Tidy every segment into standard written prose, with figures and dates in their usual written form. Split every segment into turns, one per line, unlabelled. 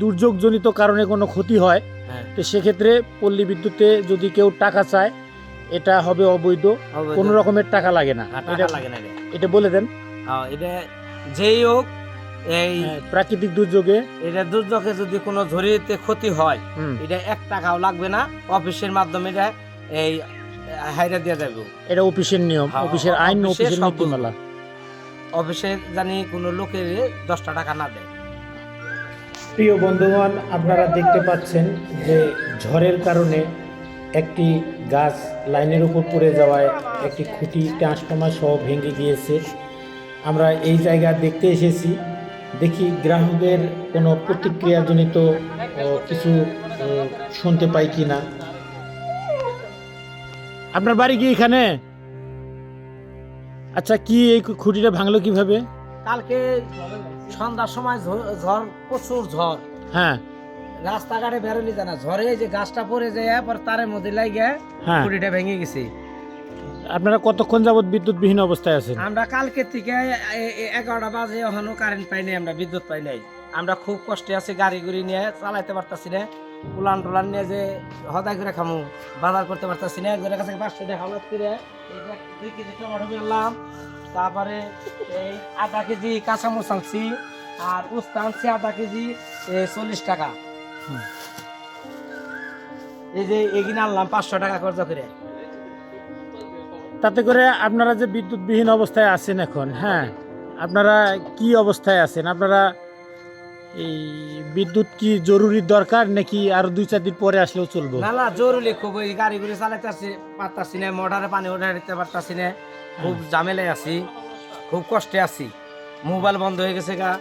দুর্যোগজনিত কারণে কোনো ক্ষতি হয়, তো সেক্ষেত্রে পল্লী বিদ্যুতে যদি কেউ টাকা চায় এটা হবে অবৈধ, কোনো রকমের টাকা লাগে না। এটা বলে দেন।
এটা যেই হোক, এই
প্রাকৃতিক দুর্যোগে,
এটা দুর্যোগে যদি কোনো ঝড়িতে ক্ষতি হয়, এটা 1 টাকাও লাগবে না। অফিসের মাধ্যমে এটা এই হাইরা দিয়ে যাবে।
এটা অফিসের নিয়ম, অফিসের আইন, অফিসের নীতিমালা।
অফিসে জানি কোনো লোকের 10 টাকা না দেয়।
প্রিয় বন্ধুগণ, আপনারা দেখতে পাচ্ছেন যে ঝড়ের কারণে একটি গাছ লাইনের উপর পড়ে যাওয়ায় একটি খুঁটি ট্রান্সফরমার সহ ভেঙে গিয়েছে। আমরা এই জায়গা দেখতে এসেছি, দেখি গ্রাহকের কোনো প্রতিক্রিয়াজনিত কিছু শুনতে পাই কি না। আপনার বাড়ি কি এখানে? আচ্ছা, কি এই খুঁটিটা ভাঙলো কিভাবে?
কালকে সন্ধ্যার সময় ঝড়, প্রচুর ঝড়।
হ্যাঁ,
রাস্তাঘাটে বেরোলি জানা, ঝড়ে যে গাছটা পড়ে যায় পর তারের মধ্যে লাগে খুঁটিটা ভেঙে গেছে।
আপনারা কতক্ষণ যাবত বিদ্যুৎবিহীন অবস্থায় আছেন?
আমরা কালকে থেকে 11টা বাজে এখনো কারেন্ট পাই নাই, আমরা বিদ্যুৎ পাই নাই। আমরা খুব কষ্টে আছি, গাড়ি গুড়ি নিয়ে চালাইতে পারতাছি না, উলান টুলান নিয়ে যে হদাই করে খামু, বাজার করতে পারতাছি না। একজনের কাছে 500 টাকা হাওলাত করে 2 কেজি টমেটো আনলাম, তারপরে এই আধা কেজি কাঁচামরিচ আনছি, আর উস্তা আনছি আধা কেজি 40 টাকা। এই যে এগিয়ে আনলাম 500 টাকা খরচ করে।
তাতে করে আপনারা যে বিদ্যুৎবিহীন অবস্থায় আছেন এখন, হ্যাঁ, আপনারা কি অবস্থায় আছেন? আপনারা এই বিদ্যুৎ কি জরুরি দরকার, নাকি আর 2-4 দিন পরে আসলেও চলবে?
না না, জরুরি খুব। ওই গাড়ি গুড়ি চালাতে পারতাছি না, মোটরে পানি ওঠা দিতে পারতাছি না, খুব ঝামেলায় আছি, খুব কষ্টে আছি। মোবাইল বন্ধ হয়ে গেছে গা,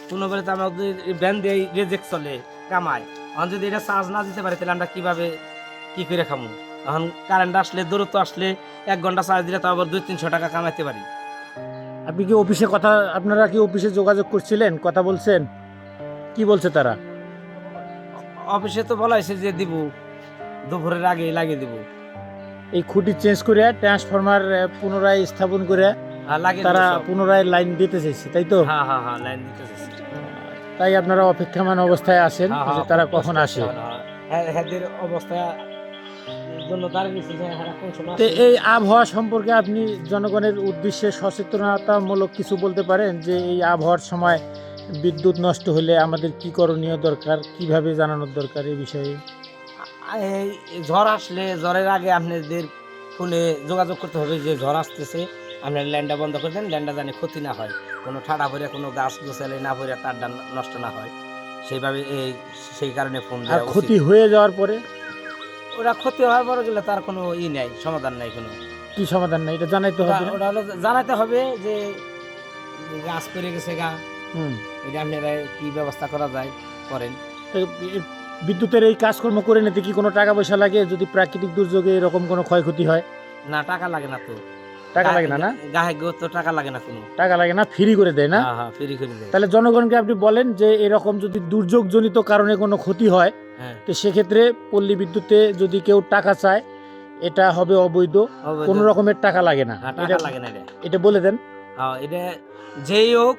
কোনো বেলে তো আমাদের ব্যান দিয়ে রেজেক্ট চলে কামায়। এখন যদি এটা চার্জ না দিতে পারি তাহলে আমরা কিভাবে কি করে খামু? এখন কারেন্ট আসলে, দূরত্ব আসলে 1 ঘন্টা চার্জ দিলে তো আবার 200-300 টাকা কামাইতে পারি।
আপনি কি অফিসে আপনারা কি অফিসে যোগাযোগ করছিলেন, কথা বলছেন? কি বলছে তারা?
অফিসে তো বলা হয়েছে যে দিব, দুপুরের আগে লাগিয়ে দিব।
এই খুঁটি চেঞ্জ করে ট্রান্সফরমার পুনরায় স্থাপন করে তারা পুনরায় লাইন দিতে চাইছে, তাই তো?
হ্যাঁ হ্যাঁ হ্যাঁ, লাইন দিতেছে।
তাই আপনারা অপেক্ষামান অবস্থায় আছেন যে তারা কখন আসে।
হ্যাঁ, অবস্থা জন্য দাঁড়িয়েছি যে হ্যাঁ কোন সময়
তো এই আবহাওয়া সম্পর্কে আপনি জনগণের উদ্দেশ্যে সচেতনতামূলক কিছু বলতে পারেন, যে এই আবহাওয়ার সময় বিদ্যুৎ নষ্ট হলে আমাদের কি করণীয় দরকার, কিভাবে জানানোর দরকার এই বিষয়ে?
এই ঝড় আসলে, ঝড়ের আগে আপনাদের ফোনে যোগাযোগ করতে হবে যে ঝড় আসতেছে, আপনার ল্যান্ডটা বন্ধ করে দেন, ল্যান্ডটা জানি ক্ষতি না হয়, কোনো ঠাডা ভরে কোনো গাছ গোছালে না ভরে তারটা নষ্ট না হয়, সেইভাবে সেই কারণে ফোন দেওয়া উচিত।
ক্ষতি হয়ে যাওয়ার পরে?
ওরা ক্ষতি হওয়ার পরে গেলে তার কোনো নাই, সমাধান নাই। কোনো
কি সমাধান নাই, এটা জানাইতে হবে।
ওটা হলো জানাতে হবে যে গাছ পড়ে গেছে গা, এটা আপনারা কি ব্যবস্থা করা যায় করেন।
বিদ্যুতের এই কাজকর্ম করে নিতে কি কোনো টাকা পয়সা লাগে যদি প্রাকৃতিক দুর্যোগে এরকম কোনো ক্ষয়ক্ষতি হয়?
না, টাকা লাগে না তো।
টাকা লাগে না? না,
গায়ে তো টাকা লাগে না, কোনো
টাকা লাগে না, ফ্রি করে দেয় না?
হ্যাঁ, ফ্রি করে দেয়।
তাহলে জনগণকে আপনি বলেন যে এরকম যদি দুর্যোগজনিত কারণে কোনো ক্ষতি হয়, তো সেক্ষেত্রে পল্লী বিদ্যুতে যদি কেউ টাকা চায় এটা হবে অবৈধ, কোনো রকমের টাকা লাগে না। এটা বলে দেন।
এটা যেই হোক,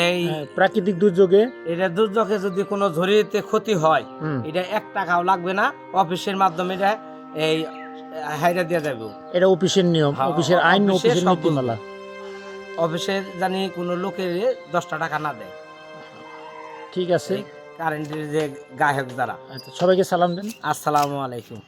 এই
প্রাকৃতিক দুর্যোগে,
এটা দুর্যোগে যদি কোনো ঝড়িতে ক্ষতি হয়, এটা 1 টাকাও লাগবে না। অফিসের মাধ্যমে এটা এই হাইরা দিয়ে যাবে।
এটা অফিসের নিয়ম, অফিসের আইন, অফিসের নীতিমালা।
অফিসে জানি কোনো লোকের 10 টাকা না দেয়।
ঠিক আছে।
কারেন্টের যে গায়ক যারা,
সবাইকে সালাম দেন।
আসসালামু আলাইকুম।